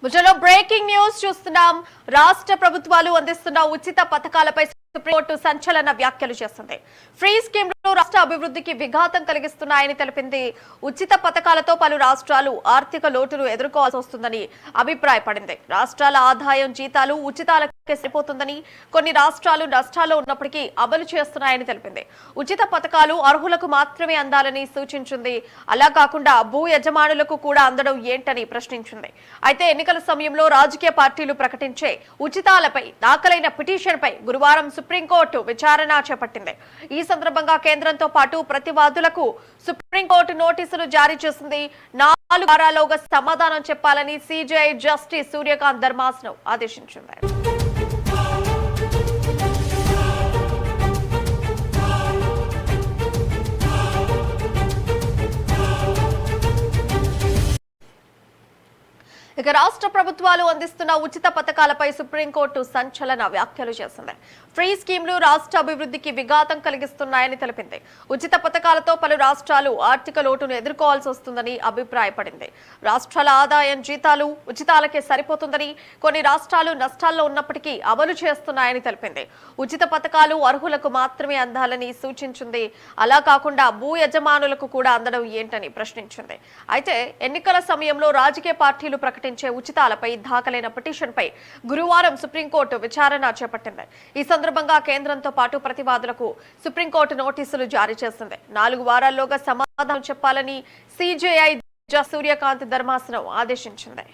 ముజలో breaking news చూస్తున్నాం. రాష్ట్ర ప్రభుత్వాలు అందిస్తున్న ఉచిత పథకాలపై సుప్రీంకోర్టు సంచలన వ్యాఖ్యలు చేస్తుంది. ఫ్రీ స్కీమ్లు రాష్ట్ర అభివృద్ధికి విఘాతం కలిగిస్తున్నాయని తెలిపింది. ఉచిత పథకాలతో పలు రాష్ట్రాలు ఆర్థిక లోటును ఎదుర్కోవాల్సి వస్తుందని అభిప్రాయపడింది. రాష్ట్రాల ఆదాయం జీతాలు ఉచితాలకే సరిపోతుందని, కొన్ని రాష్ట్రాలు నష్టాల్లో ఉన్నప్పటికీ అమలు చేస్తున్నాయని తెలిపింది. ఉచిత పథకాలు అర్హులకు మాత్రమే అందాలని సూచించింది. అలా కాకుండా భూ యజమానులకు కూడా అందడం ఏంటని ప్రశ్నించింది. అయితే ఎన్నికల సమయంలో రాజకీయ పార్టీలు ప్రకటించే ఉచితాలపై దాఖలైన పిటిషన్పై గురువారం సుప్రీంకోర్టు విచారణ చేపట్టింది. ఈ సందర్భంగా కేంద్రంతో పాటు ప్రతివాదులకు సుప్రీంకోర్టు నోటీసులు జారీ చేసింది. 4 వారాల్లోగా సమాధానం చెప్పాలని సిజేఐ జస్టిస్ సూర్యకాంత్ ధర్మాసనం ఆదేశించింది. ఇక రాష్ట్ర ప్రభుత్వాలు అందిస్తున్న ఉచిత పథకాలపై సుప్రీంకోర్టు సంచలన వ్యాఖ్యలు చేసింది. ఫ్రీ స్కీమ్లు రాష్ట్ర అభివృద్ధికి విఘాతం కలిగిస్తున్నాయని తెలిపింది. ఉచిత పథకాలతో పలు రాష్ట్రాలు ఆర్థిక లోటును ఎదుర్కోవాల్సి వస్తుందని అభిప్రాయపడింది. రాష్ట్రాల ఆదాయం జీతాలు ఉచితాలకే సరిపోతుందని, కొన్ని రాష్ట్రాలు నష్టాల్లో ఉన్నప్పటికీ అమలు చేస్తున్నాయని తెలిపింది. ఉచిత పథకాలు అర్హులకు మాత్రమే అందాలని సూచించింది. అలా కాకుండా భూ యజమానులకు కూడా అందడం ఏంటని ప్రశ్నించింది. అయితే ఎన్నికల సమయంలో రాజకీయ పార్టీలు ప్రకటించే ఉచితాలపై దాఖలైన పిటిషన్పై గురువారం సుప్రీంకోర్టు విచారణ చేపట్టింది. ఈ సందర్భంగా కేంద్రంతో పాటు ప్రతివాదులకు సుప్రీంకోర్టు నోటీసులు జారీ చేసింది. 4 వారాల్లోగా సమాధానం చెప్పాలని సిజేఐ జస్టిస్ సూర్యకాంత్ ధర్మాసనం ఆదేశించింది.